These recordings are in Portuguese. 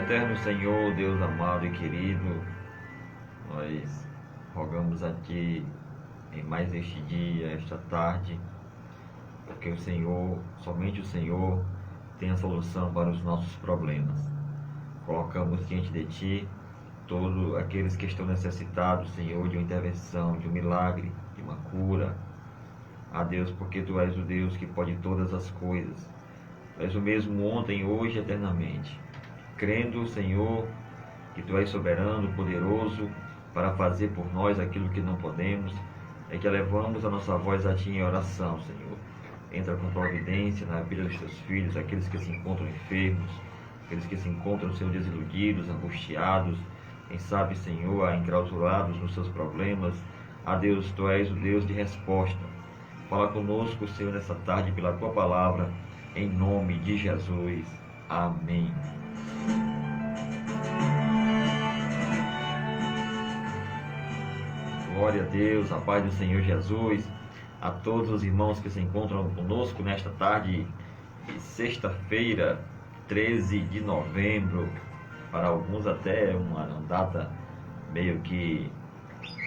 Eterno Senhor, Deus amado e querido, nós rogamos a Ti em mais este dia, esta tarde, porque o Senhor, somente o Senhor, tem a solução para os nossos problemas. Colocamos diante de Ti todos aqueles que estão necessitados, Senhor, de uma intervenção, de um milagre, de uma cura. Deus, porque Tu és o Deus que pode todas as coisas. Tu és o mesmo ontem, hoje e eternamente. Crendo, Senhor, que Tu és soberano, poderoso, para fazer por nós aquilo que não podemos, é que elevamos a nossa voz a Ti em oração, Senhor. Entra com providência na vida dos Teus filhos, aqueles que se encontram enfermos, aqueles que se encontram, Senhor, desiludidos, angustiados, quem sabe, Senhor, enclausurados nos seus problemas. Deus, Tu és o Deus de resposta. Fala conosco, Senhor, nessa tarde pela Tua palavra, em nome de Jesus. Amém. Glória a Deus, a paz do Senhor Jesus, a todos os irmãos que se encontram conosco nesta tarde de sexta-feira, 13 de novembro, para alguns até uma data meio que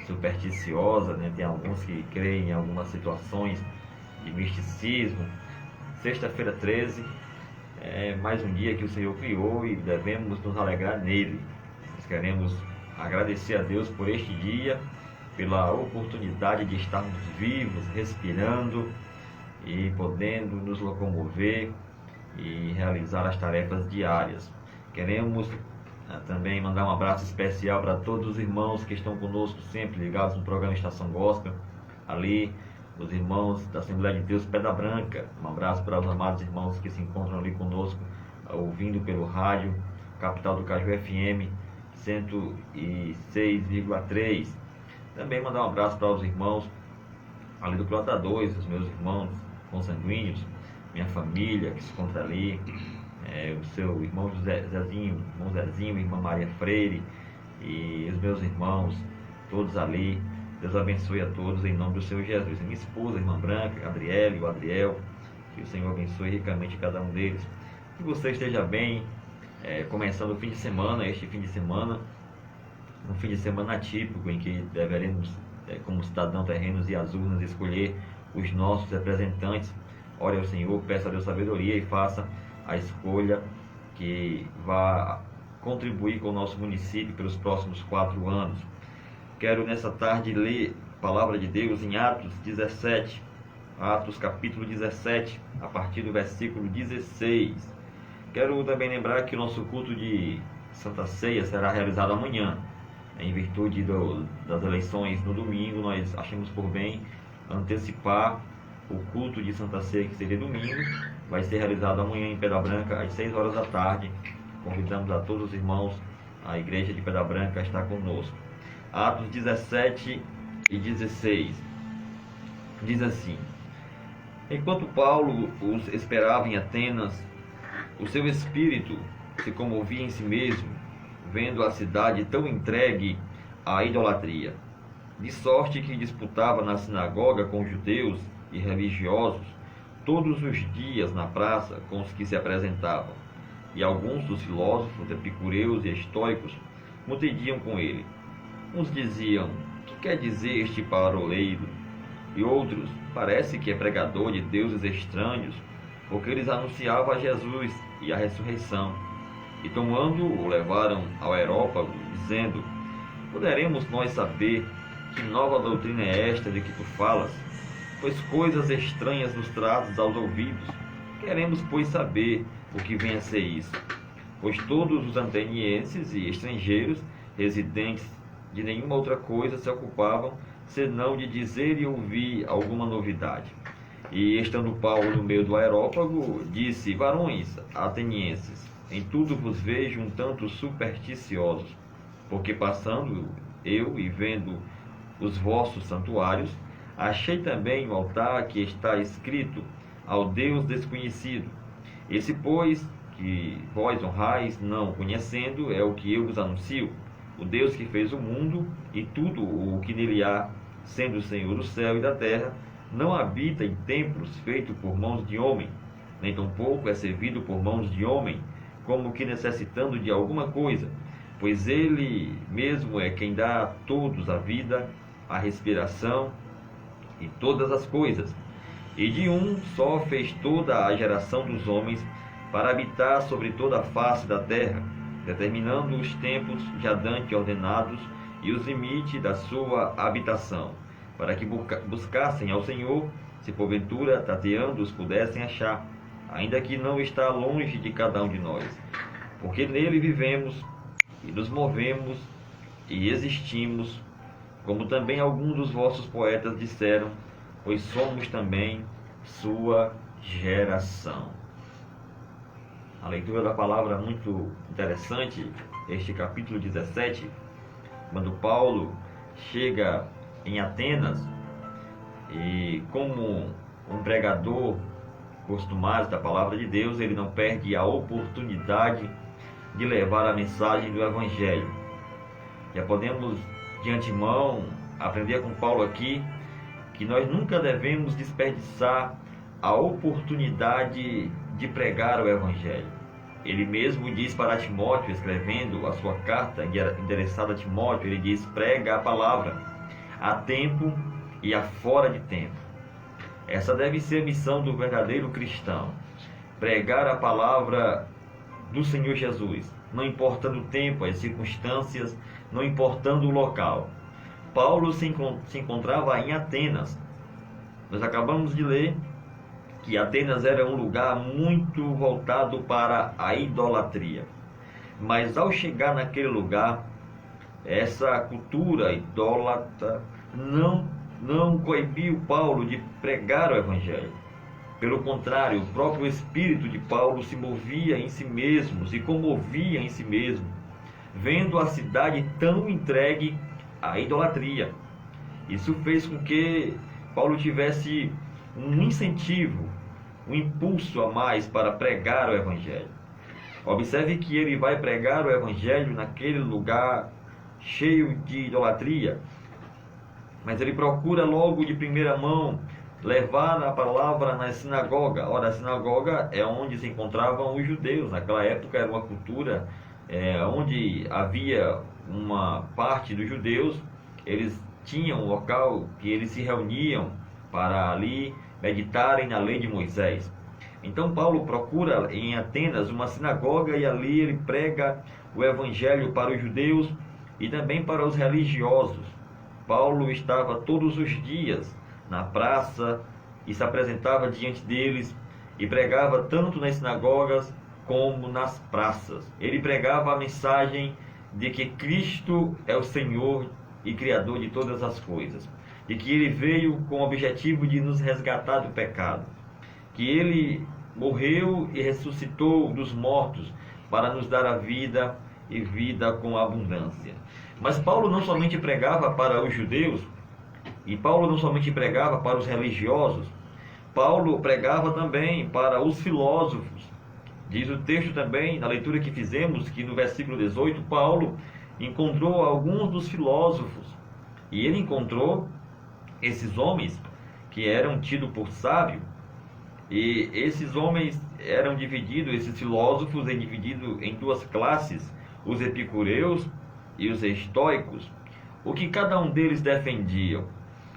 supersticiosa, né? Tem alguns que creem em algumas situações de misticismo. Sexta-feira 13 é mais um dia que o Senhor criou e devemos nos alegrar nele. Nós queremos agradecer a Deus por este dia, pela oportunidade de estarmos vivos, respirando e podendo nos locomover e realizar as tarefas diárias. Queremos também mandar um abraço especial para todos os irmãos que estão conosco sempre ligados no programa Estação Gospel, ali os irmãos da Assembleia de Deus Pedra Branca. Um abraço para os amados irmãos que se encontram ali conosco, ouvindo pelo rádio Capital do Caju FM 106,3. Também mandar um abraço para os irmãos ali do Planta 2, os meus irmãos consanguíneos, minha família que se encontra ali, o seu irmão Zezinho, irmão Zezinho, irmã Maria Freire e os meus irmãos, todos ali. Deus abençoe a todos em nome do Senhor Jesus. Minha esposa, irmã Branca, Gabriele, o Adriel, que o Senhor abençoe ricamente cada um deles. Que você esteja bem, começando o fim de semana, este fim de semana, um fim de semana atípico em que deveremos, como cidadão terrenos e às urnas, escolher os nossos representantes. Ore ao Senhor, peça a Deus sabedoria e faça a escolha que vá contribuir com o nosso município pelos próximos 4 anos. Quero nessa tarde ler a palavra de Deus em Atos 17, Atos capítulo 17, a partir do versículo 16. Quero também lembrar que o nosso culto de Santa Ceia será realizado amanhã. Em virtude das eleições no domingo, nós achamos por bem antecipar o culto de Santa Ceia, que seria domingo. Vai ser realizado amanhã em Pedra Branca, às 6 horas da tarde. Convidamos a todos os irmãos, a igreja de Pedra Branca, a estar conosco. Atos 17 e 16 diz assim: enquanto Paulo os esperava em Atenas, o seu espírito se comovia em si mesmo, vendo a cidade tão entregue à idolatria, de sorte que disputava na sinagoga com judeus e religiosos todos os dias na praça com os que se apresentavam. E alguns dos filósofos, epicureus e estoicos contendiam com ele. Uns diziam: que quer dizer este paroleiro? E outros: parece que é pregador de deuses estranhos, porque eles anunciavam a Jesus e a ressurreição. E tomando-o, o levaram ao Areópago, dizendo: poderemos nós saber que nova doutrina é esta de que tu falas? Pois coisas estranhas nos trazes aos ouvidos. Queremos, pois, saber o que vem a ser isso. Pois todos os atenienses e estrangeiros, residentes de nenhuma outra coisa, se ocupavam, senão de dizer e ouvir alguma novidade. E, estando Paulo no meio do Areópago, disse: varões atenienses, em tudo vos vejo um tanto supersticiosos, porque passando eu e vendo os vossos santuários, achei também o altar que está escrito ao Deus desconhecido. Esse, pois, que vós honrais, não conhecendo, é o que eu vos anuncio: o Deus que fez o mundo e tudo o que nele há, sendo o Senhor do céu e da terra, não habita em templos feitos por mãos de homem, nem tampouco é servido por mãos de homem, como que necessitando de alguma coisa, pois Ele mesmo é quem dá a todos a vida, a respiração e todas as coisas. E de um só fez toda a geração dos homens para habitar sobre toda a face da terra, determinando os tempos já dante ordenados e os limites da sua habitação, para que buscassem ao Senhor, se porventura tateando os pudessem achar, ainda que não está longe de cada um de nós, porque nele vivemos e nos movemos e existimos, como também alguns dos vossos poetas disseram, pois somos também sua geração. A leitura da palavra é muito interessante, este capítulo 17, quando Paulo chega em Atenas e, como um pregador costumado da palavra de Deus, ele não perde a oportunidade de levar a mensagem do Evangelho. Já podemos de antemão aprender com Paulo aqui que nós nunca devemos desperdiçar a oportunidade de pregar o Evangelho. Ele mesmo diz para Timóteo, escrevendo a sua carta endereçada a Timóteo, ele diz: prega a palavra a tempo e a fora de tempo. Essa deve ser a missão do verdadeiro cristão: pregar a palavra do Senhor Jesus, não importando o tempo, as circunstâncias, não importando o local. Paulo se encontrava em Atenas. Nós acabamos de ler que Atenas era um lugar muito voltado para a idolatria. Mas ao chegar naquele lugar, essa cultura idólatra não coibiu Paulo de pregar o Evangelho. Pelo contrário, o próprio espírito de Paulo se movia em si mesmo, se comovia em si mesmo, vendo a cidade tão entregue à idolatria. Isso fez com que Paulo tivesse um incentivo, um impulso a mais para pregar o Evangelho. Observe que ele vai pregar o Evangelho naquele lugar cheio de idolatria, mas ele procura logo de primeira mão levar a palavra na sinagoga. Ora, a sinagoga é onde se encontravam os judeus. Naquela época era uma cultura onde havia uma parte dos judeus, eles tinham um local que eles se reuniam para ali meditarem na lei de Moisés. Então Paulo procura em Atenas uma sinagoga e ali ele prega o Evangelho para os judeus e também para os religiosos. Paulo estava todos os dias na praça e se apresentava diante deles e pregava tanto nas sinagogas como nas praças. Ele pregava a mensagem de que Cristo é o Senhor e Criador de todas as coisas, de que Ele veio com o objetivo de nos resgatar do pecado, que Ele morreu e ressuscitou dos mortos para nos dar a vida e vida com abundância. Mas Paulo não somente pregava para os judeus, e Paulo não somente pregava para os religiosos, Paulo pregava também para os filósofos. Diz o texto também, na leitura que fizemos, que no versículo 18, Paulo encontrou alguns dos filósofos, e ele encontrou esses homens que eram tidos por sábios, e esses homens eram divididos, esses filósofos eram divididos em duas classes, os epicureus e os estoicos. O que cada um deles defendiam?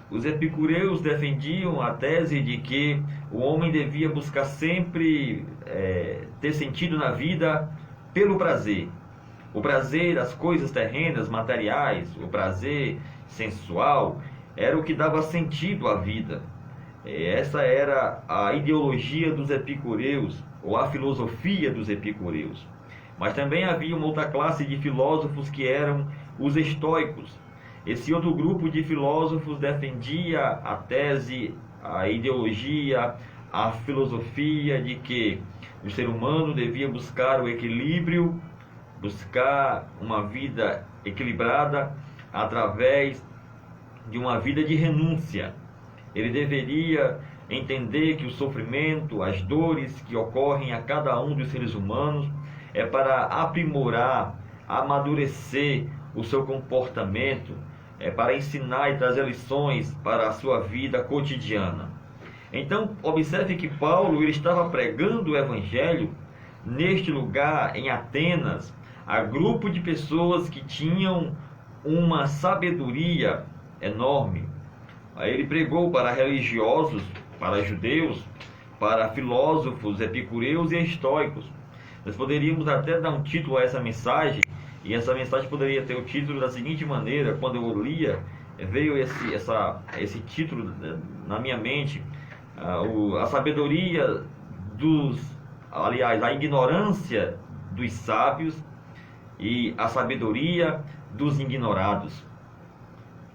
Os epicureus defendiam a tese de que o homem devia buscar sempre ter sentido na vida pelo prazer. O prazer das coisas terrenas, materiais, o prazer sensual, era o que dava sentido à vida. Essa era a ideologia dos epicureus, ou a filosofia dos epicureus. Mas também havia uma outra classe de filósofos que eram os estoicos. Esse outro grupo de filósofos defendia a tese, a ideologia, a filosofia de que o ser humano devia buscar o equilíbrio, buscar uma vida equilibrada através de uma vida de renúncia. Ele deveria entender que o sofrimento, as dores que ocorrem a cada um dos seres humanos é para aprimorar, amadurecer o seu comportamento, é para ensinar e trazer lições para a sua vida cotidiana. Então, observe que Paulo ele estava pregando o Evangelho neste lugar, em Atenas, a grupo de pessoas que tinham uma sabedoria enorme. Ele pregou para religiosos, para judeus, para filósofos, epicureus e estoicos. Nós poderíamos até dar um título a essa mensagem, e essa mensagem poderia ter o título da seguinte maneira: quando eu lia, veio esse título na minha mente, a sabedoria a ignorância dos sábios e a sabedoria dos ignorados.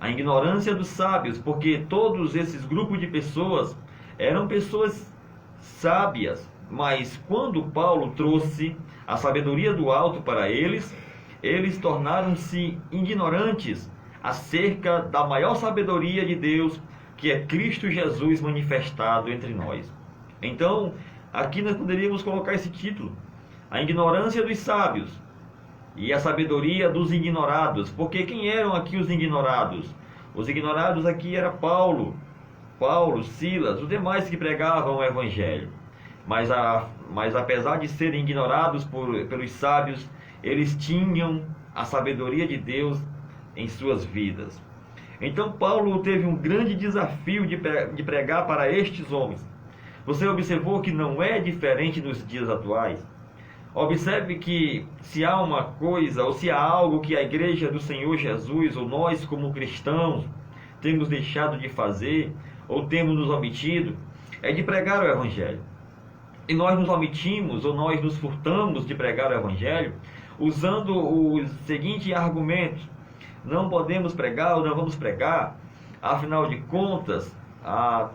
A ignorância dos sábios, porque todos esses grupos de pessoas eram pessoas sábias, mas quando Paulo trouxe a sabedoria do alto para eles, eles tornaram-se ignorantes acerca da maior sabedoria de Deus, que é Cristo Jesus manifestado entre nós. Então, aqui nós poderíamos colocar esse título: a ignorância dos sábios e a sabedoria dos ignorados. Porque quem eram aqui os ignorados? Os ignorados aqui era Paulo, Silas, os demais que pregavam o Evangelho. Mas apesar de serem ignorados pelos sábios, eles tinham a sabedoria de Deus em suas vidas. Então Paulo teve um grande desafio de pregar para estes homens. Você observou que não é diferente nos dias atuais? Observe que se há uma coisa, ou se há algo que a igreja do Senhor Jesus, ou nós como cristãos, temos deixado de fazer, ou temos nos omitido, é de pregar o Evangelho. E nós nos omitimos, ou nós nos furtamos de pregar o Evangelho, usando os seguintes argumentos: não podemos pregar ou não vamos pregar, afinal de contas,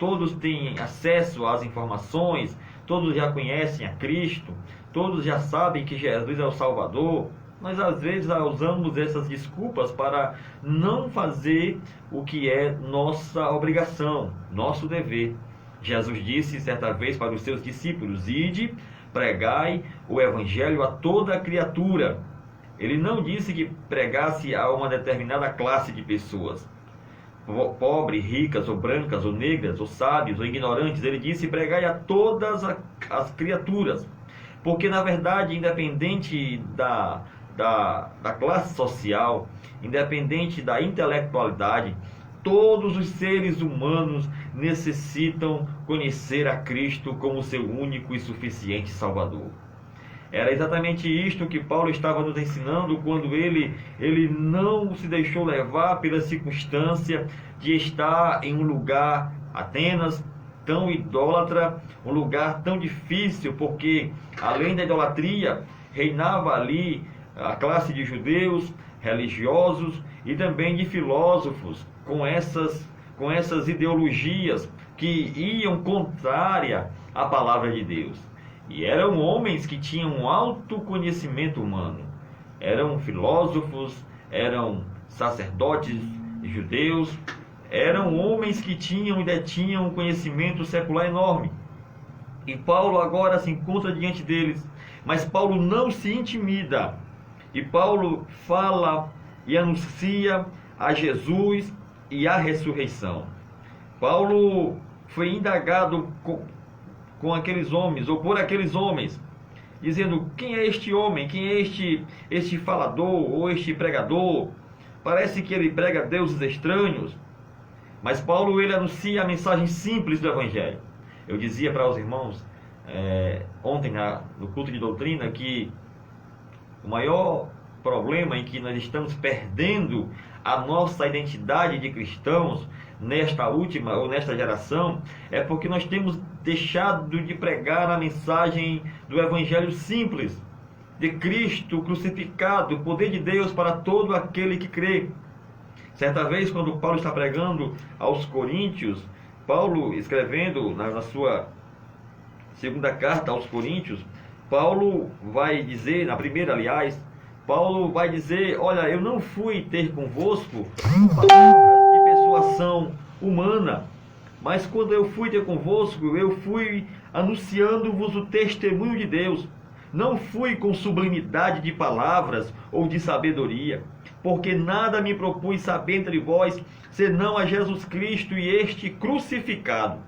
todos têm acesso às informações, todos já conhecem a Cristo, todos já sabem que Jesus é o Salvador. Nós às vezes usamos essas desculpas para não fazer o que é nossa obrigação, nosso dever. Jesus disse certa vez para os seus discípulos: ide, pregai o Evangelho a toda criatura. Ele não disse que pregasse a uma determinada classe de pessoas, pobres, ricas, ou brancas, ou negras, ou sábios, ou ignorantes. Ele disse: pregai a todas as criaturas. Porque, na verdade, independente da classe social, independente da intelectualidade, todos os seres humanos necessitam conhecer a Cristo como seu único e suficiente Salvador. Era exatamente isto que Paulo estava nos ensinando quando ele não se deixou levar pela circunstância de estar em um lugar, Atenas, tão idólatra, um lugar tão difícil, porque além da idolatria, reinava ali a classe de judeus, religiosos e também de filósofos, com essas ideologias que iam contrária à palavra de Deus. E eram homens que tinham um alto conhecimento humano. Eram filósofos, eram sacerdotes judeus, eram homens que tinham e detinham um conhecimento secular enorme. E Paulo agora se encontra diante deles. Mas Paulo não se intimida. E Paulo fala e anuncia a Jesus e a ressurreição. Paulo foi indagado com aqueles homens, ou por aqueles homens, dizendo: quem é este homem? Quem é este falador ou este pregador? Parece que ele prega deuses estranhos. Mas Paulo, ele anuncia a mensagem simples do Evangelho. Eu dizia para os irmãos ontem no culto de doutrina que o maior problema em que nós estamos perdendo a nossa identidade de cristãos nesta última ou nesta geração é porque nós temos deixado de pregar a mensagem do Evangelho simples, de Cristo crucificado, o poder de Deus para todo aquele que crê. Certa vez, quando Paulo está pregando aos Coríntios, Paulo escrevendo na sua segunda carta aos Coríntios, Paulo vai dizer, na primeira aliás, Paulo vai dizer: olha, eu não fui ter convosco palavras de persuasão humana, mas quando eu fui ter convosco, eu fui anunciando-vos o testemunho de Deus. Não fui com sublimidade de palavras ou de sabedoria, porque nada me propus saber entre vós, senão a Jesus Cristo e este crucificado.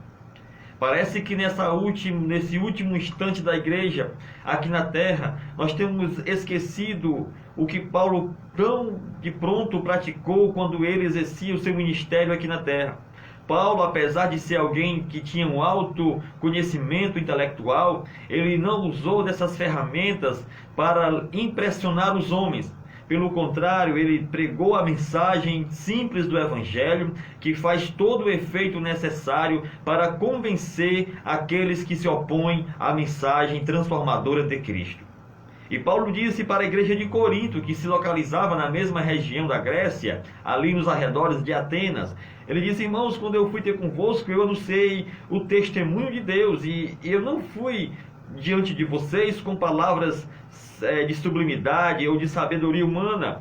Parece que nesse último instante da igreja, aqui na terra, nós temos esquecido o que Paulo tão de pronto praticou quando ele exercia o seu ministério aqui na terra. Paulo, apesar de ser alguém que tinha um alto conhecimento intelectual, ele não usou dessas ferramentas para impressionar os homens. Pelo contrário, ele pregou a mensagem simples do Evangelho, que faz todo o efeito necessário para convencer aqueles que se opõem à mensagem transformadora de Cristo. E Paulo disse para a igreja de Corinto, que se localizava na mesma região da Grécia, ali nos arredores de Atenas, ele disse: irmãos, quando eu fui ter convosco, eu anunciei o testemunho de Deus, e eu não fui diante de vocês com palavras de sublimidade ou de sabedoria humana,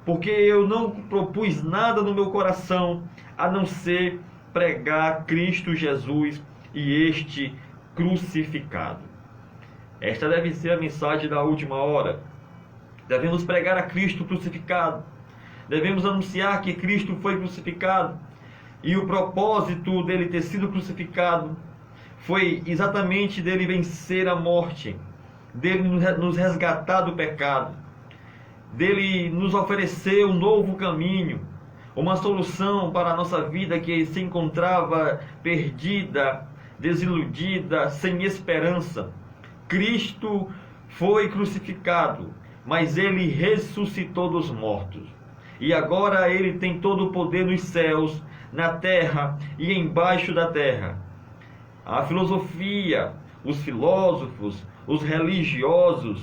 porque eu não propus nada no meu coração a não ser pregar Cristo Jesus e este crucificado. Esta deve ser a mensagem da última hora. Devemos pregar a Cristo crucificado. Devemos anunciar que Cristo foi crucificado. E o propósito dele ter sido crucificado foi exatamente dele vencer a morte, dele nos resgatar do pecado, dele nos oferecer um novo caminho, uma solução para a nossa vida que se encontrava perdida, desiludida, sem esperança. Cristo foi crucificado, mas ele ressuscitou dos mortos. E agora ele tem todo o poder nos céus, na terra e embaixo da terra. A filosofia, os filósofos, os religiosos,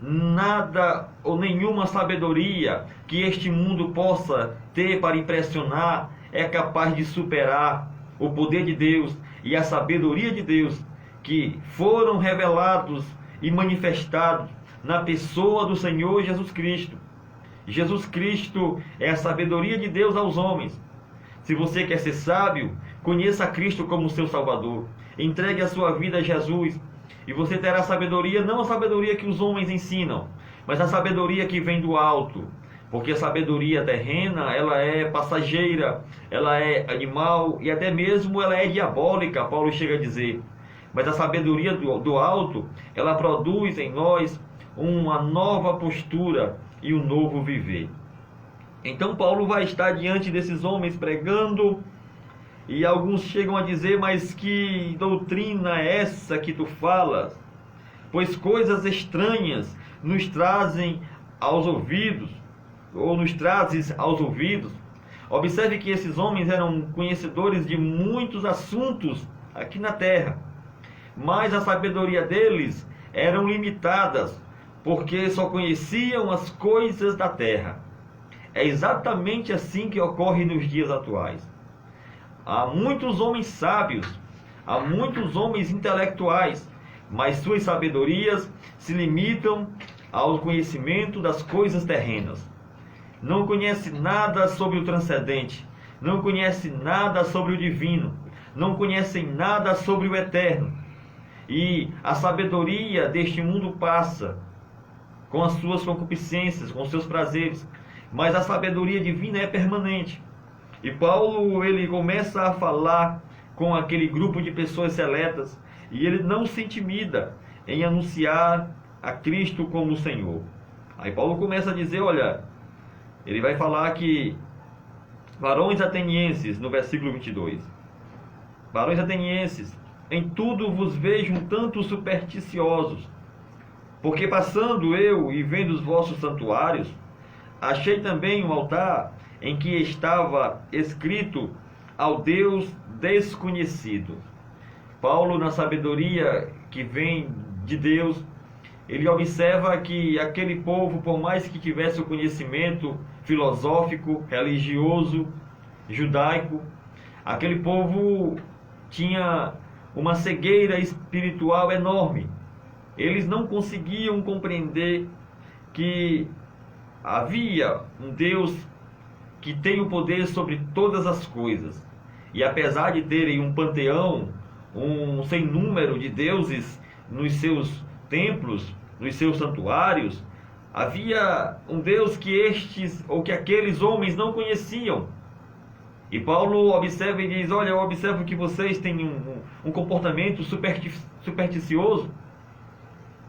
nada ou nenhuma sabedoria que este mundo possa ter para impressionar é capaz de superar o poder de Deus e a sabedoria de Deus, que foram revelados e manifestados na pessoa do Senhor Jesus Cristo. Jesus Cristo é a sabedoria de Deus aos homens. Se você quer ser sábio, conheça Cristo como seu Salvador. Entregue a sua vida a Jesus e você terá sabedoria, não a sabedoria que os homens ensinam, mas a sabedoria que vem do alto. Porque a sabedoria terrena, ela é passageira, ela é animal e até mesmo ela é diabólica, Paulo chega a dizer. Mas a sabedoria do alto, ela produz em nós uma nova postura e um novo viver. Então Paulo vai estar diante desses homens pregando, e alguns chegam a dizer: mas que doutrina é essa que tu falas? Pois coisas estranhas nos trazem aos ouvidos, ou nos trazes aos ouvidos. Observe que esses homens eram conhecedores de muitos assuntos aqui na terra, mas a sabedoria deles eram limitadas, porque só conheciam as coisas da terra. É exatamente assim que ocorre nos dias atuais. Há muitos homens sábios, há muitos homens intelectuais, mas suas sabedorias se limitam ao conhecimento das coisas terrenas. Não conhece nada sobre o transcendente, não conhece nada sobre o divino, não conhecem nada sobre o eterno. E a sabedoria deste mundo passa, com as suas concupiscências, com os seus prazeres, mas a sabedoria divina é permanente. E Paulo, ele começa a falar com aquele grupo de pessoas seletas, e ele não se intimida em anunciar a Cristo como Senhor. Aí Paulo começa a dizer, olha, ele vai falar que varões atenienses, no versículo 22, varões atenienses, em tudo vos vejo um tanto supersticiosos, porque passando eu e vendo os vossos santuários, achei também um altar em que estava escrito ao Deus desconhecido. Paulo, na sabedoria que vem de Deus, ele observa que aquele povo, por mais que tivesse o conhecimento filosófico, religioso, judaico, aquele povo tinha uma cegueira espiritual enorme. Eles não conseguiam compreender que havia um Deus que tem o poder sobre todas as coisas. E apesar de terem um panteão, um sem número de deuses nos seus templos, nos seus santuários, havia um Deus que estes ou que aqueles homens não conheciam. E Paulo observa e diz: olha, eu observo que vocês têm um comportamento supersticioso,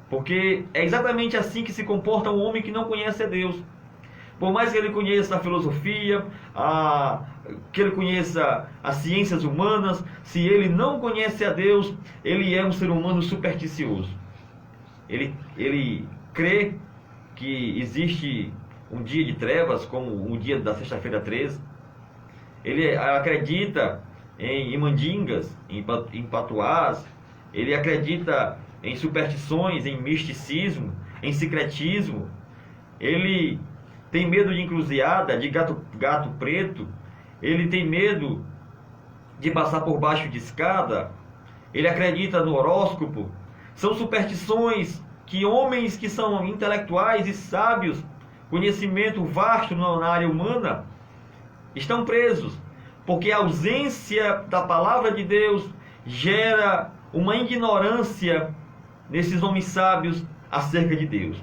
porque é exatamente assim que se comporta um homem que não conhece a Deus. Por mais que ele conheça a filosofia, que ele conheça as ciências humanas, se ele não conhece a Deus, ele é um ser humano supersticioso. Ele crê que existe um dia de trevas, como o dia da sexta-feira 13. Ele acredita em mandingas, em patuás. Ele acredita em superstições, em misticismo, em secretismo. Ele tem medo de encruzilhada, de gato preto. Ele tem medo de passar por baixo de escada. Ele acredita no horóscopo. São superstições que homens que são intelectuais e sábios, conhecimento vasto na área humana, estão presos, porque a ausência da palavra de Deus gera uma ignorância nesses homens sábios acerca de Deus.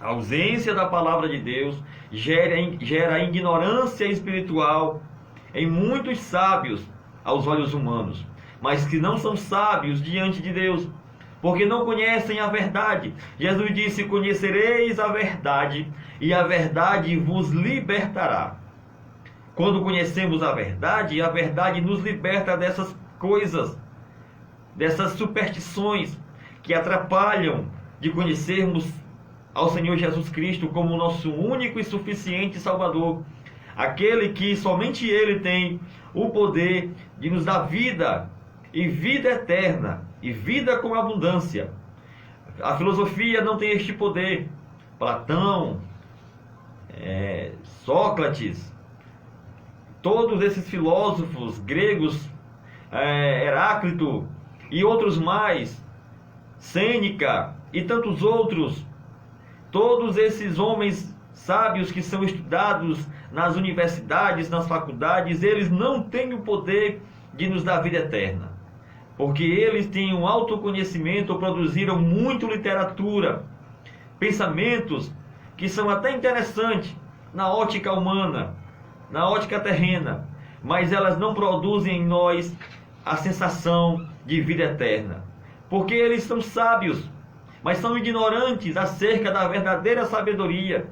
A ausência da palavra de Deus gera ignorância espiritual em muitos sábios aos olhos humanos, mas que não são sábios diante de Deus, porque não conhecem a verdade. Jesus disse: conhecereis a verdade, e a verdade vos libertará. Quando conhecemos a verdade nos liberta dessas coisas, dessas superstições que atrapalham de conhecermos ao Senhor Jesus Cristo como nosso único e suficiente Salvador, aquele que somente Ele tem o poder de nos dar vida, e vida eterna, e vida com abundância. A filosofia não tem este poder. Platão, Sócrates, todos esses filósofos gregos, Heráclito e outros mais, Sêneca e tantos outros, todos esses homens sábios que são estudados nas universidades, nas faculdades, eles não têm o poder de nos dar vida eterna, porque eles têm um autoconhecimento, produziram muito literatura, pensamentos que são até interessantes na ótica humana, na ótica terrena, mas elas não produzem em nós a sensação de vida eterna, porque eles são sábios, mas são ignorantes acerca da verdadeira sabedoria,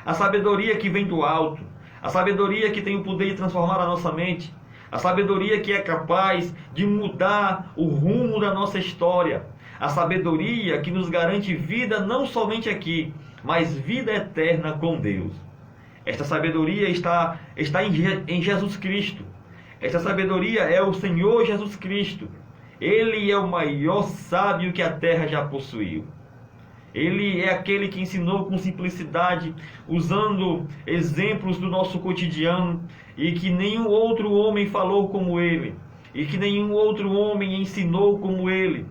a sabedoria que vem do alto, a sabedoria que tem o poder de transformar a nossa mente, a sabedoria que é capaz de mudar o rumo da nossa história, a sabedoria que nos garante vida não somente aqui, mas vida eterna com Deus. Esta sabedoria está em Jesus Cristo. Esta sabedoria é o Senhor Jesus Cristo. Ele é o maior sábio que a terra já possuiu. Ele é aquele que ensinou com simplicidade, usando exemplos do nosso cotidiano, e que nenhum outro homem falou como ele, e que nenhum outro homem ensinou como ele.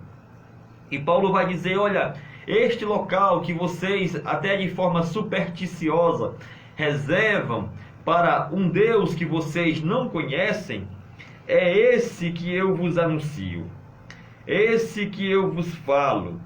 E Paulo vai dizer: olha, este local que vocês, até de forma supersticiosa, reservam para um Deus que vocês não conhecem, é esse que eu vos anuncio, esse que eu vos falo.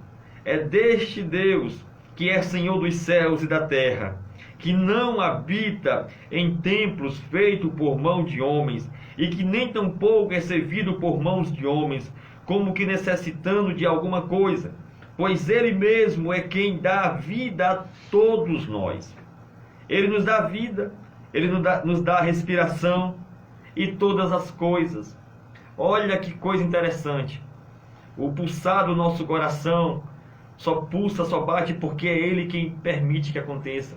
É deste Deus que é Senhor dos céus e da terra, que não habita em templos feitos por mão de homens, e que nem tampouco é servido por mãos de homens, como que necessitando de alguma coisa, pois Ele mesmo é quem dá vida a todos nós. Ele nos dá vida, Ele nos dá respiração e todas as coisas. Olha que coisa interessante. O pulsar do nosso coração só pulsa, só bate porque é Ele quem permite que aconteça.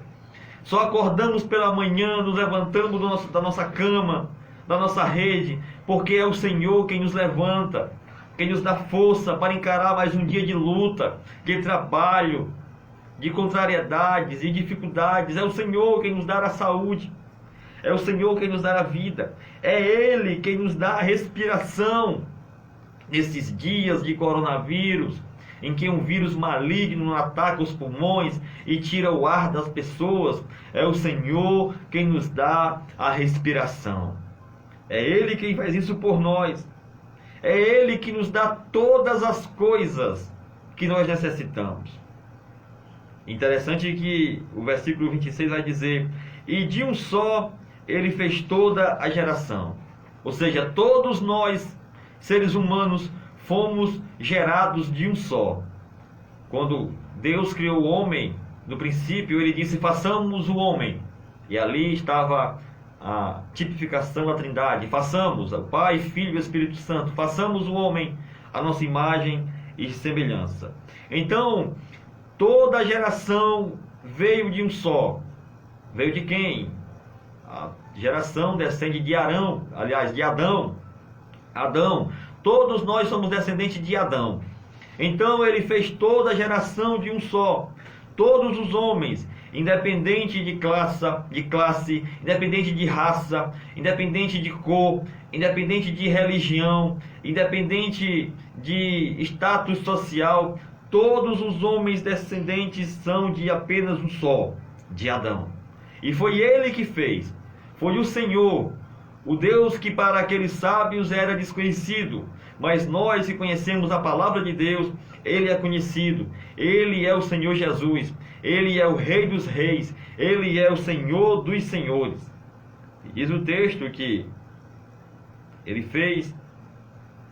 Só acordamos pela manhã, nos levantamos da nossa cama, da nossa rede, porque é o Senhor quem nos levanta, quem nos dá força para encarar mais um dia de luta, de trabalho, de contrariedades e dificuldades. É o Senhor quem nos dá a saúde, é o Senhor quem nos dá a vida, é Ele quem nos dá a respiração nesses dias de coronavírus, em que um vírus maligno ataca os pulmões e tira o ar das pessoas. É o Senhor quem nos dá a respiração. É Ele quem faz isso por nós. É Ele que nos dá todas as coisas que nós necessitamos. Interessante que o versículo 26 vai dizer: e de um só ele fez toda a geração. Ou seja, todos nós, seres humanos, fomos gerados de um só. Quando Deus criou o homem, no princípio ele disse: façamos o homem. E ali estava a tipificação da Trindade. Façamos, o Pai, Filho e Espírito Santo, façamos o homem a nossa imagem e semelhança. Então, toda a geração veio de um só. Veio de quem? A geração descende de Arão, aliás, de Adão. Adão. Todos nós somos descendentes de Adão. Então ele fez toda a geração de um só. Todos os homens, independente de classe, independente de raça, independente de cor, independente de religião, independente de status social, todos os homens descendentes são de apenas um só, de Adão. E foi ele que fez. Foi o Senhor, o Deus que para aqueles sábios era desconhecido, mas nós que conhecemos a palavra de Deus, ele é conhecido. Ele é o Senhor Jesus, ele é o Rei dos Reis, ele é o Senhor dos Senhores. E diz o texto que ele fez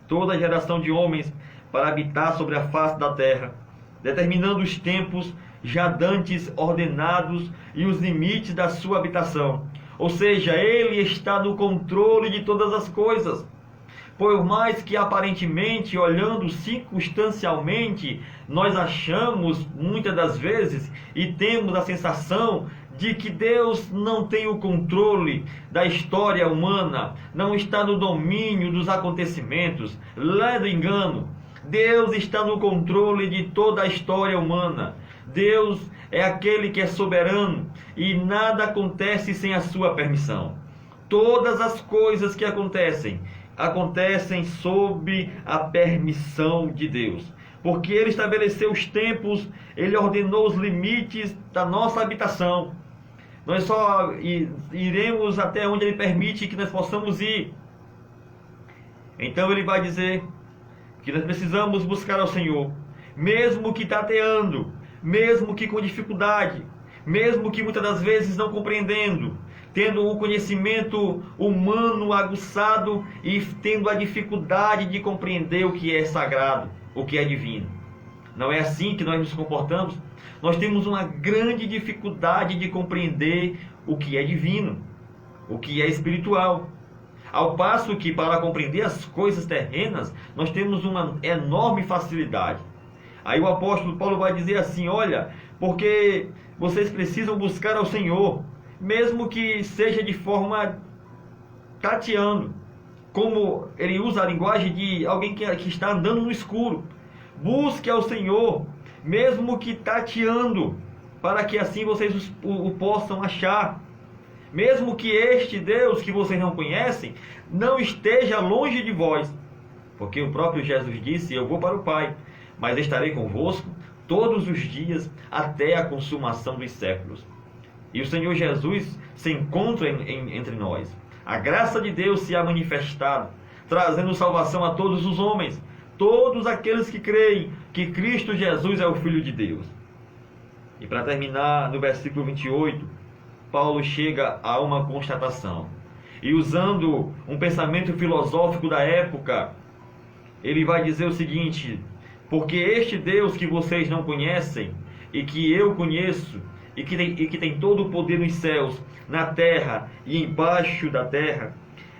toda a geração de homens para habitar sobre a face da terra, determinando os tempos já dantes ordenados e os limites da sua habitação. Ou seja, ele está no controle de todas as coisas. Por mais que aparentemente, olhando circunstancialmente, nós achamos muitas das vezes e temos a sensação de que Deus não tem o controle da história humana, não está no domínio dos acontecimentos. Ledo engano. Deus está no controle de toda a história humana. Deus é aquele que é soberano e nada acontece sem a sua permissão. Todas as coisas que acontecem sob a permissão de Deus. Porque ele estabeleceu os tempos, ele ordenou os limites da nossa habitação. Nós só iremos até onde ele permite que nós possamos ir. Então ele vai dizer que nós precisamos buscar ao Senhor, mesmo que tateando, mesmo que com dificuldade, mesmo que muitas das vezes não compreendendo, tendo o conhecimento humano aguçado e tendo a dificuldade de compreender o que é sagrado, o que é divino. Não é assim que nós nos comportamos? Nós temos uma grande dificuldade de compreender o que é divino, o que é espiritual. Ao passo que, para compreender as coisas terrenas, nós temos uma enorme facilidade. Aí o apóstolo Paulo vai dizer assim: olha, porque vocês precisam buscar ao Senhor, mesmo que seja de forma tateando, como ele usa a linguagem de alguém que está andando no escuro. Busque ao Senhor, mesmo que tateando, para que assim vocês o possam achar. Mesmo que este Deus que vocês não conhecem não esteja longe de vós, porque o próprio Jesus disse: eu vou para o Pai, mas estarei convosco todos os dias até a consumação dos séculos. E o Senhor Jesus se encontra entre nós. A graça de Deus se há manifestado, trazendo salvação a todos os homens, todos aqueles que creem que Cristo Jesus é o Filho de Deus. E para terminar, no versículo 28, Paulo chega a uma constatação. E usando um pensamento filosófico da época, ele vai dizer o seguinte: porque este Deus que vocês não conhecem, e que eu conheço, e que tem todo o poder nos céus, na terra e embaixo da terra,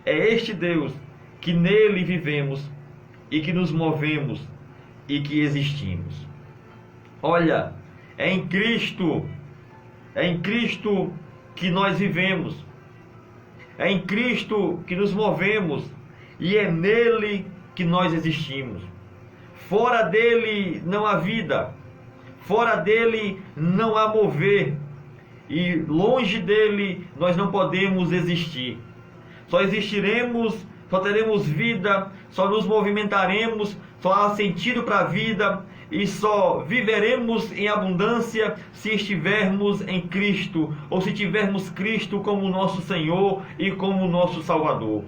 é este Deus que nele vivemos, e que nos movemos, e que existimos. Olha, é em Cristo que nós vivemos, é em Cristo que nos movemos, e é nele que nós existimos. Fora dele não há vida, fora dele não há mover, e longe dele nós não podemos existir. Só existiremos, só teremos vida, só nos movimentaremos, só há sentido para a vida, e só viveremos em abundância se estivermos em Cristo, ou se tivermos Cristo como nosso Senhor e como nosso Salvador.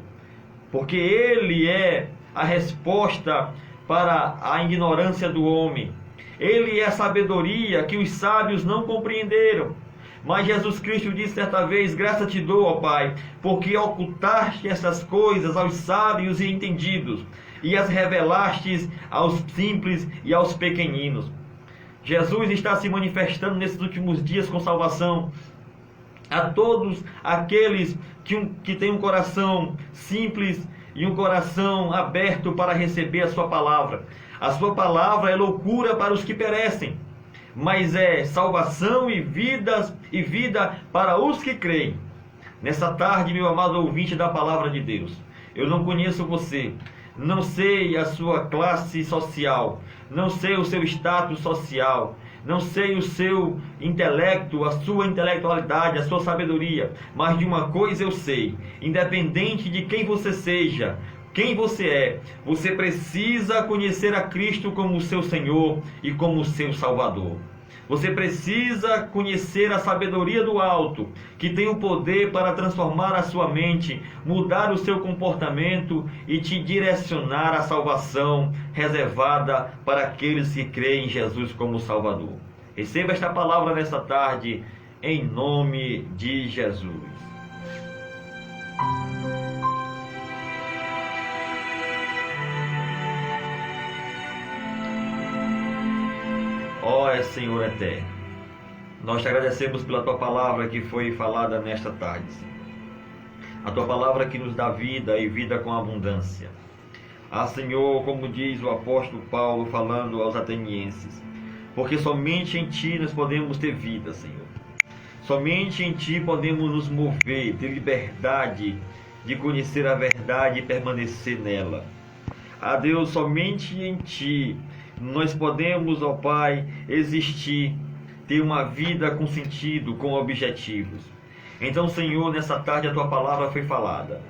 Porque Ele é a resposta para a ignorância do homem. Ele é a sabedoria que os sábios não compreenderam. Mas Jesus Cristo disse certa vez: graça te dou, ó Pai, porque ocultaste essas coisas aos sábios e entendidos, e as revelaste aos simples e aos pequeninos. Jesus está se manifestando nesses últimos dias com salvação a todos aqueles que têm um coração simples e um coração aberto para receber a sua palavra. A sua palavra é loucura para os que perecem, mas é salvação e vida para os que creem. Nessa tarde, meu amado ouvinte da palavra de Deus, eu não conheço você, não sei a sua classe social, não sei o seu status social, não sei o seu intelecto, a sua intelectualidade, a sua sabedoria, mas de uma coisa eu sei: independente de quem você seja, quem você é, você precisa conhecer a Cristo como o seu Senhor e como o seu Salvador. Você precisa conhecer a sabedoria do alto, que tem o poder para transformar a sua mente, mudar o seu comportamento e te direcionar à salvação reservada para aqueles que creem em Jesus como Salvador. Receba esta palavra nesta tarde, em nome de Jesus. Ó Senhor eterno, nós te agradecemos pela tua palavra que foi falada nesta tarde, Senhor. A tua palavra que nos dá vida e vida com abundância. Senhor, como diz o apóstolo Paulo falando aos atenienses, porque somente em ti nós podemos ter vida, Senhor. Somente em ti podemos nos mover, ter liberdade de conhecer a verdade e permanecer nela. Deus, somente em ti nós podemos, ó Pai, existir, ter uma vida com sentido, com objetivos. Então, Senhor, nessa tarde a tua palavra foi falada.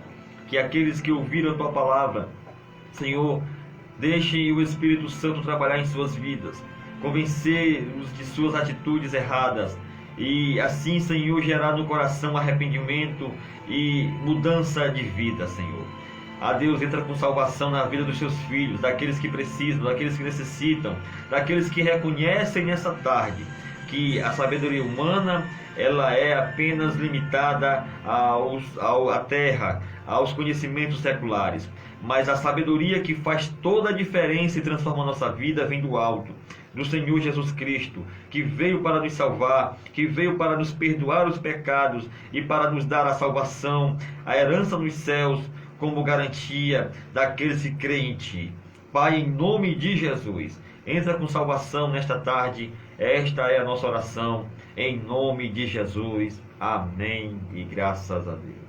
Que aqueles que ouviram a tua palavra, Senhor, deixem o Espírito Santo trabalhar em suas vidas, convencer-os de suas atitudes erradas, e assim, Senhor, gerar no coração arrependimento e mudança de vida, Senhor. Deus, entra com salvação na vida dos seus filhos, daqueles que precisam, daqueles que necessitam, daqueles que reconhecem nessa tarde que a sabedoria humana ela é apenas limitada à terra, aos conhecimentos seculares. Mas a sabedoria que faz toda a diferença e transforma a nossa vida vem do alto, do Senhor Jesus Cristo, que veio para nos salvar, que veio para nos perdoar os pecados e para nos dar a salvação, a herança nos céus, como garantia daqueles que creem em ti. Pai, em nome de Jesus, entra com salvação nesta tarde. Esta é a nossa oração, em nome de Jesus. Amém e graças a Deus.